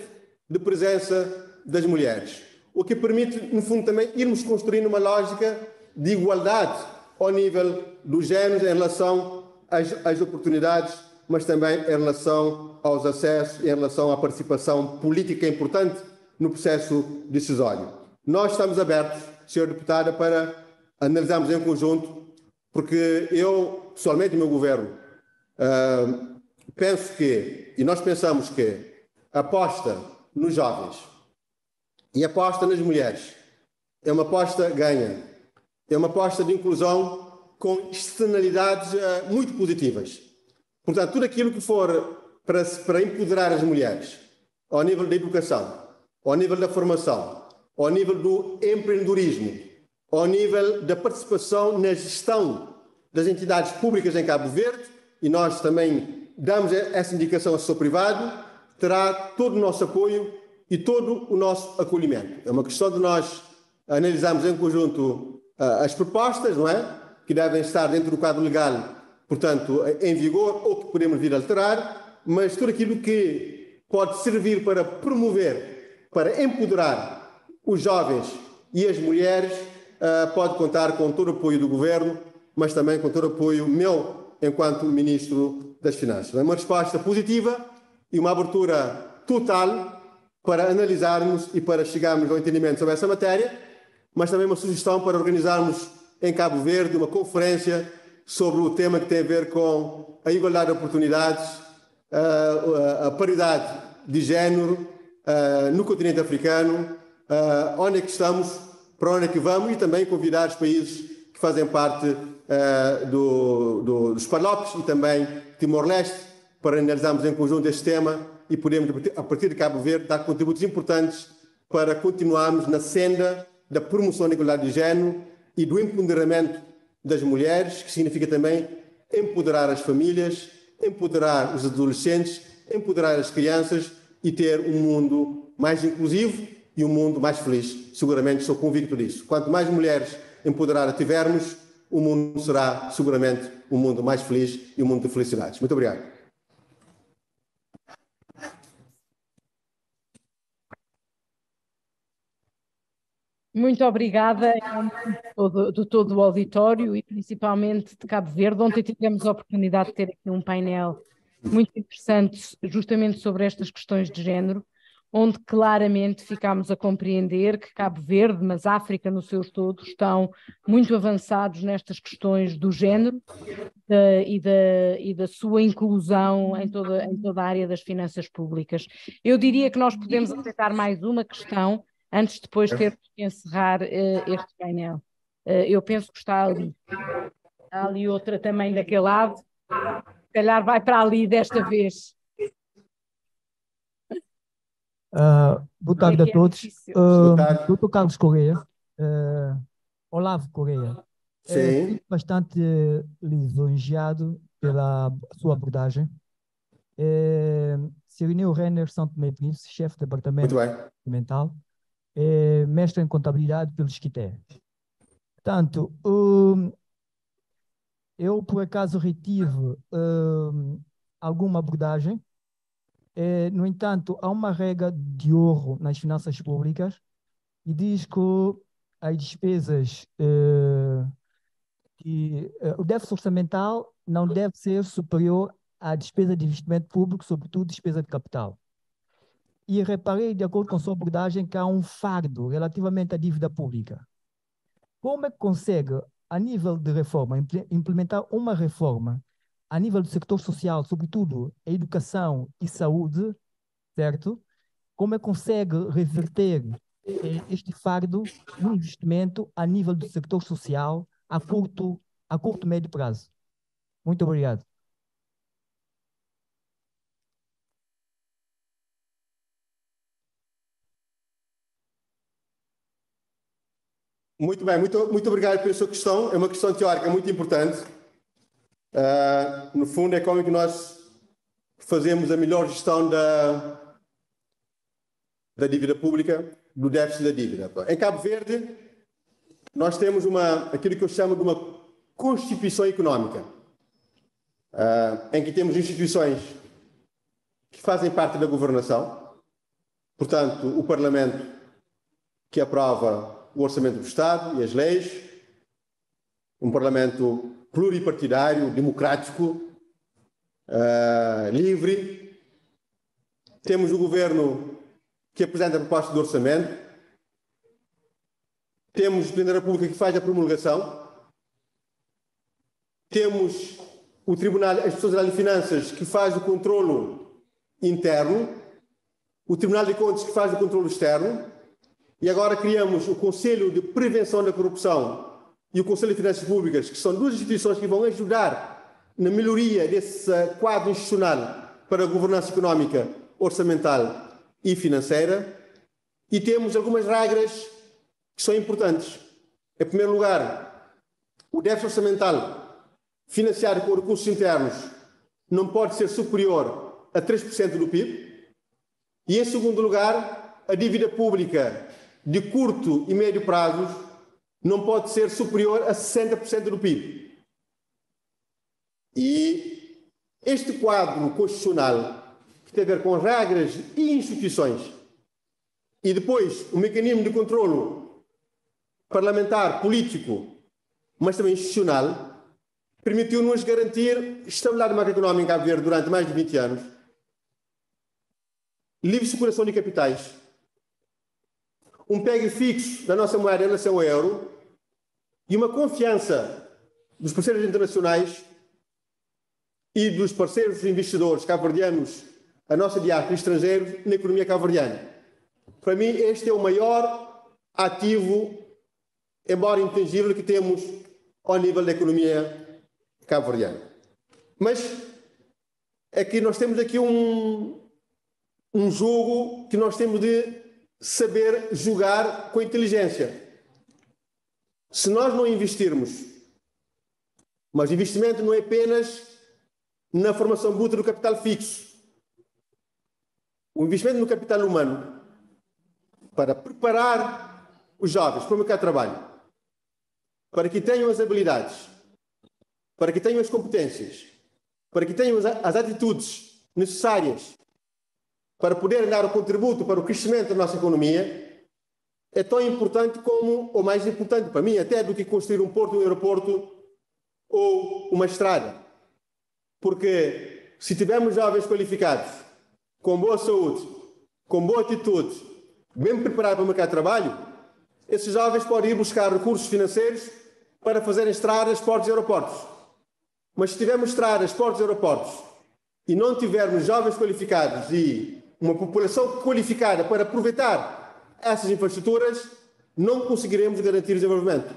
de presença das mulheres. O que permite, no fundo, também irmos construindo uma lógica de igualdade ao nível dos géneros em relação às oportunidades, mas também em relação aos acessos, em relação à participação política importante no processo decisório. Nós estamos abertos, Sra. Deputada, para analisarmos em conjunto, porque eu, pessoalmente, o meu governo, penso que, e nós pensamos que, a aposta nos jovens e a aposta nas mulheres é uma aposta ganha, é uma aposta de inclusão com externalidades muito positivas. Portanto, tudo aquilo que for para empoderar as mulheres, ao nível da educação, ao nível da formação, ao nível do empreendedorismo, ao nível da participação na gestão das entidades públicas em Cabo Verde, e nós também damos essa indicação ao setor privado, terá todo o nosso apoio e todo o nosso acolhimento. É uma questão de nós analisarmos em conjunto as propostas, não é? Que devem estar dentro do quadro legal, portanto, em vigor, ou que podemos vir a alterar, mas tudo aquilo que pode servir para promover, para empoderar os jovens e as mulheres, pode contar com todo o apoio do Governo, mas também com todo o apoio meu, enquanto Ministro das Finanças. É uma resposta positiva e uma abertura total para analisarmos e para chegarmos ao entendimento sobre essa matéria, mas também uma sugestão para organizarmos em Cabo Verde uma conferência sobre o tema que tem a ver com a igualdade de oportunidades, a paridade de género no continente africano, onde é que estamos, para onde é que vamos, e também convidar os países que fazem parte dos PALOPs e também Timor-Leste para analisarmos em conjunto este tema e podemos, a partir de Cabo Verde, dar contributos importantes para continuarmos na senda da promoção da igualdade de género e do empoderamento das mulheres, que significa também empoderar as famílias, empoderar os adolescentes, empoderar as crianças e ter um mundo mais inclusivo e um mundo mais feliz. Seguramente sou convicto disso. Quanto mais mulheres empoderadas tivermos, o mundo será seguramente um mundo mais feliz e um mundo de felicidades. Muito obrigado. Muito obrigada de todo o auditório e principalmente de Cabo Verde. Ontem tivemos a oportunidade de ter aqui um painel muito interessante justamente sobre estas questões de género, onde claramente ficámos a compreender que Cabo Verde, mas África no seu todo, estão muito avançados nestas questões do género e da sua inclusão em toda a área das finanças públicas. Eu diria que nós podemos aceitar mais uma questão antes de depois termos que encerrar este painel. Eu penso que está ali. Há ali outra também daquele lado. Se calhar vai para ali desta vez. Boa tarde a todos. Boa tarde. Dr. Carlos Correia, Olavo Correia. Sim. Fico bastante lisonjeado pela sua abordagem. Cirineu Renner Santo Tomé e Príncipe, chefe do Departamento Mental, mestre em Contabilidade pelo Esquité. Portanto, eu por acaso retive alguma abordagem. No entanto, há uma regra de ouro nas finanças públicas e diz que as despesas, o déficit orçamental não deve ser superior à despesa de investimento público, sobretudo despesa de capital. E reparei, de acordo com a sua abordagem, que há um fardo relativamente à dívida pública. Como é que consegue, a nível de reforma, implementar uma reforma a nível do setor social, sobretudo a educação e saúde, certo? Como é que consegue reverter este fardo no investimento a nível do setor social a curto e médio prazo? Muito obrigado. Muito bem, muito obrigado pela sua questão. É uma questão teórica muito importante. No fundo, é como é que nós fazemos a melhor gestão da dívida pública, do déficit da dívida. Em Cabo Verde, nós temos aquilo que eu chamo de uma constituição económica, em que temos instituições que fazem parte da governação, portanto, o Parlamento que aprova o Orçamento do Estado e as leis, um Parlamento pluripartidário, democrático, livre. Temos o Governo que apresenta a proposta de orçamento. Temos o Presidente da República que faz a promulgação. Temos o Tribunal, a Inspeção Geral de Finanças que faz o controlo interno. O Tribunal de Contas que faz o controlo externo. E agora criamos o Conselho de Prevenção da Corrupção e o Conselho de Finanças Públicas, que são duas instituições que vão ajudar na melhoria desse quadro institucional para a governança económica, orçamental e financeira. E temos algumas regras que são importantes. Em primeiro lugar, o déficit orçamental financiado com recursos internos não pode ser superior a 3% do PIB. E, em segundo lugar, a dívida pública de curto e médio prazos não pode ser superior a 60% do PIB. E este quadro constitucional, que tem a ver com regras e instituições, e depois o mecanismo de controlo parlamentar, político, mas também institucional, permitiu-nos garantir estabilidade macroeconómica em Cabo Verde durante mais de 20 anos, livre circulação de capitais, um pegue fixo da nossa moeda em relação ao euro e uma confiança dos parceiros internacionais e dos parceiros investidores cabo-verdianos, a nossa diáspora estrangeiros, na economia cabo-verdiana. Para mim, este é o maior ativo, embora intangível, que temos ao nível da economia cabo-verdiana. Mas é que nós temos aqui um jogo que nós temos de saber jogar com inteligência. Se nós não investirmos, mas investimento não é apenas na formação bruta do capital fixo. O investimento no capital humano para preparar os jovens para o mercado de trabalho, para que tenham as habilidades, para que tenham as competências, para que tenham as atitudes necessárias para poderem dar o contributo para o crescimento da nossa economia, é tão importante como, ou mais importante para mim, até do que construir um porto, um aeroporto ou uma estrada. Porque se tivermos jovens qualificados, com boa saúde, com boa atitude, bem preparados para o mercado de trabalho, esses jovens podem ir buscar recursos financeiros para fazerem estradas, portos e aeroportos. Mas se tivermos estradas, portos e aeroportos e não tivermos jovens qualificados e uma população qualificada para aproveitar essas infraestruturas, não conseguiremos garantir o desenvolvimento.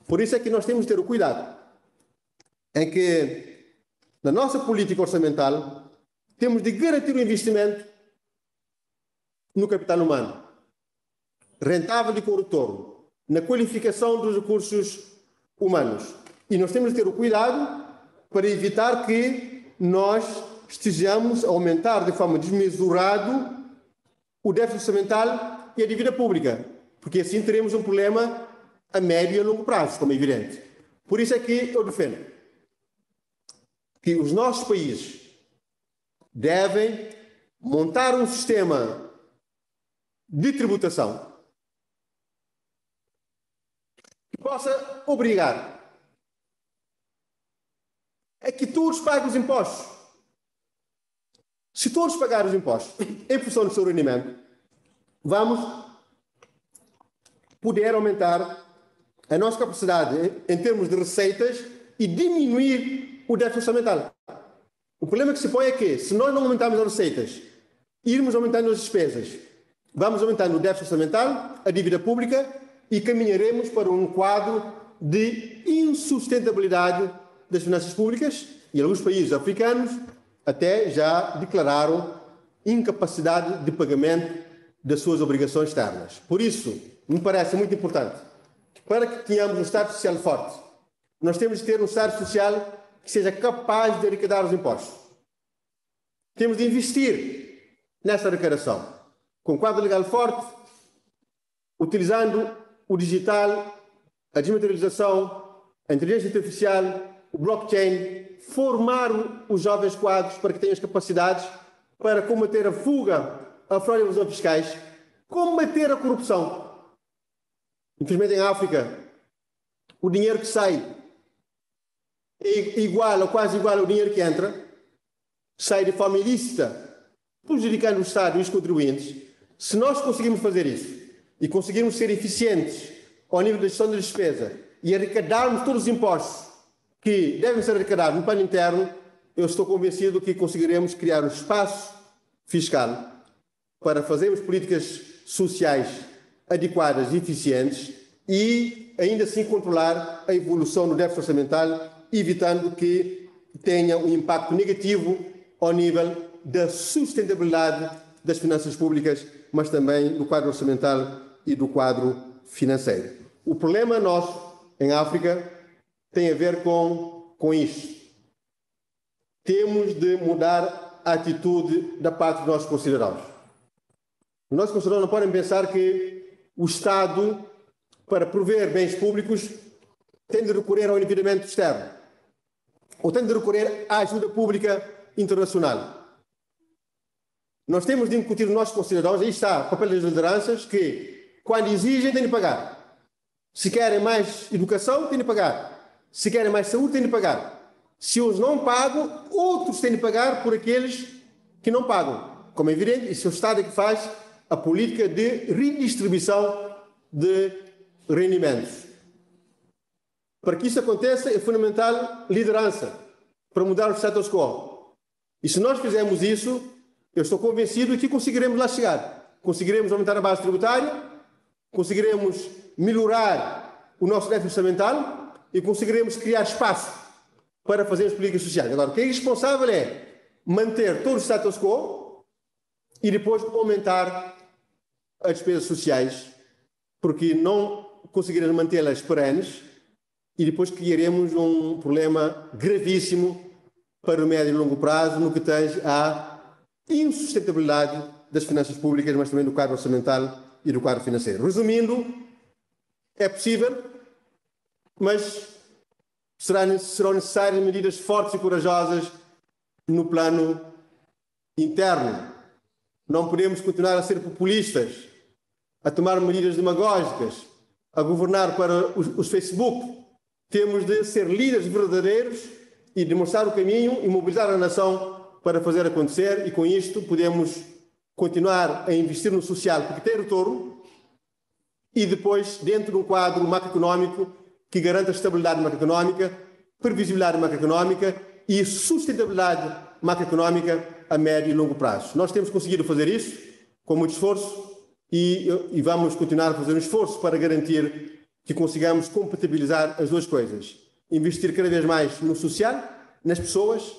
Por isso é que nós temos de ter o cuidado em que, na nossa política orçamental, temos de garantir o investimento no capital humano, rentável e com retorno, na qualificação dos recursos humanos. E nós temos de ter o cuidado para evitar que nós estejamos a aumentar de forma desmesurada o déficit orçamental e a dívida pública, porque assim teremos um problema a médio e a longo prazo, como é evidente. Por isso é que eu defendo que os nossos países devem montar um sistema de tributação que possa obrigar a que todos paguem os impostos. Se todos pagarem os impostos em função do seu rendimento, vamos poder aumentar a nossa capacidade em termos de receitas e diminuir o déficit orçamental. O problema que se põe é que, se nós não aumentarmos as receitas, irmos aumentando as despesas, vamos aumentando o déficit orçamental, a dívida pública e caminharemos para um quadro de insustentabilidade das finanças públicas e alguns países africanos até já declararam incapacidade de pagamento das suas obrigações externas. Por isso, me parece muito importante que, para que tenhamos um Estado Social forte, nós temos de ter um Estado Social que seja capaz de arrecadar os impostos. Temos de investir nessa arrecadação, com um quadro legal forte, utilizando o digital, a desmaterialização, a inteligência artificial, o blockchain, formar os jovens quadros para que tenham as capacidades para combater a fuga, a fraude e a evasão fiscais, combater a corrupção. Infelizmente, em África, o dinheiro que sai é igual ou quase igual ao dinheiro que entra, sai de forma ilícita, prejudicando o Estado e os contribuintes. Se nós conseguirmos fazer isso e conseguirmos ser eficientes ao nível da gestão da despesa e arrecadarmos todos os impostos que devem ser arrecadados no plano interno, eu estou convencido que conseguiremos criar um espaço fiscal para fazermos políticas sociais adequadas e eficientes e, ainda assim, controlar a evolução do déficit orçamental, evitando que tenha um impacto negativo ao nível da sustentabilidade das finanças públicas, mas também do quadro orçamental e do quadro financeiro. O problema nosso, em África, tem a ver com isto. Temos de mudar a atitude da parte dos nossos concidadãos. Os nossos conselheiros não podem pensar que o Estado, para prover bens públicos, tem de recorrer ao endividamento externo ou tem de recorrer à ajuda pública internacional. Nós temos de incutir nos nossos concidadãos, aí está o papel das lideranças, que quando exigem, têm de pagar. Se querem mais educação, têm de pagar. Se querem mais saúde, têm de pagar. Se uns não pagam, outros têm de pagar por aqueles que não pagam. Como é evidente, isso é o Estado que faz a política de redistribuição de rendimentos. Para que isso aconteça, é fundamental liderança, para mudar o status quo. E se nós fizermos isso, eu estou convencido de que conseguiremos lá chegar. Conseguiremos aumentar a base tributária, conseguiremos melhorar o nosso déficit orçamental e conseguiremos criar espaço para fazermos políticas sociais. Agora, o que é responsável é manter todo o status quo e depois aumentar as despesas sociais, porque não conseguiremos mantê-las perenes e depois criaremos um problema gravíssimo para o médio e longo prazo no que tange à insustentabilidade das finanças públicas, mas também do quadro orçamental e do quadro financeiro. Resumindo, é possível, mas serão necessárias medidas fortes e corajosas no plano interno. Não podemos continuar a ser populistas, a tomar medidas demagógicas, a governar para os Facebook. Temos de ser líderes verdadeiros e demonstrar o caminho e mobilizar a nação para fazer acontecer, e com isto podemos continuar a investir no social, porque tem retorno, e depois dentro de um quadro macroeconómico que garanta estabilidade macroeconómica, previsibilidade macroeconómica e sustentabilidade macroeconómica a médio e longo prazo. Nós temos conseguido fazer isso com muito esforço e vamos continuar a fazer um esforço para garantir que consigamos compatibilizar as duas coisas. Investir cada vez mais no social, nas pessoas,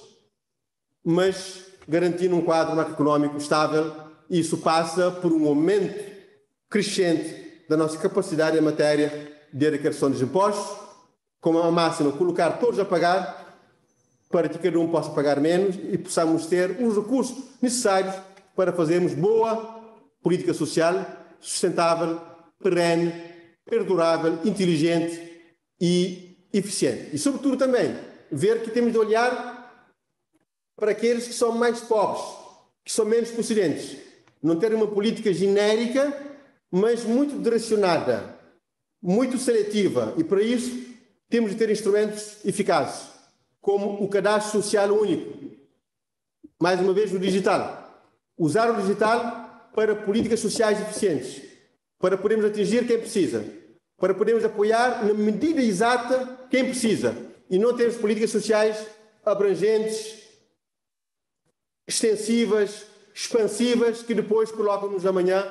mas garantindo um quadro macroeconómico estável. E isso passa por um aumento crescente da nossa capacidade em matéria de arrecadação dos impostos, com a máxima colocar todos a pagar para que cada um possa pagar menos e possamos ter os recursos necessários para fazermos boa política social, sustentável, perene, perdurável, inteligente e eficiente. E, sobretudo, também ver que temos de olhar para aqueles que são mais pobres, que são menos conscientes. Não ter uma política genérica, mas muito direcionada, muito seletiva. E, para isso, temos de ter instrumentos eficazes, como o cadastro social único. Mais uma vez, o digital. Usar o digital para políticas sociais eficientes, para podermos atingir quem precisa, para podermos apoiar na medida exata quem precisa, e não termos políticas sociais abrangentes, extensivas, expansivas, que depois colocam-nos amanhã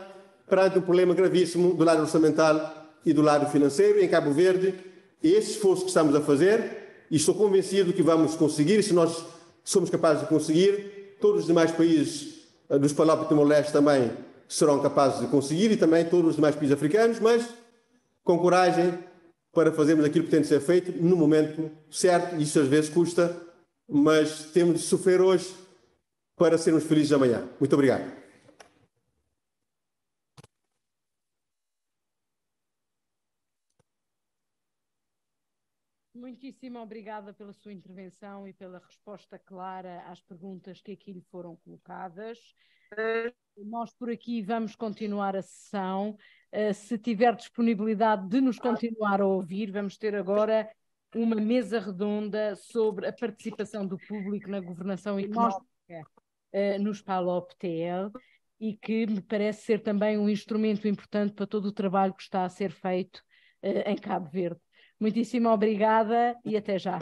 perante um problema gravíssimo do lado orçamental e do lado financeiro. Em Cabo Verde, é esse esforço que estamos a fazer, e estou convencido que vamos conseguir. Se nós somos capazes de conseguir, todos os demais países dos Palop e Timor-Leste também serão capazes de conseguir, e também todos os demais países africanos, mas com coragem para fazermos aquilo que tem de ser feito no momento certo. Isso às vezes custa, mas temos de sofrer hoje para sermos felizes amanhã. Muito obrigado. Muitíssimo obrigada pela sua intervenção e pela resposta clara às perguntas que aqui lhe foram colocadas. Nós por aqui vamos continuar a sessão. Se tiver disponibilidade de nos continuar a ouvir, vamos ter agora uma mesa redonda sobre a participação do público na governação económica nos Palop TL, e que me parece ser também um instrumento importante para todo o trabalho que está a ser feito em Cabo Verde. Muitíssimo obrigada e até já.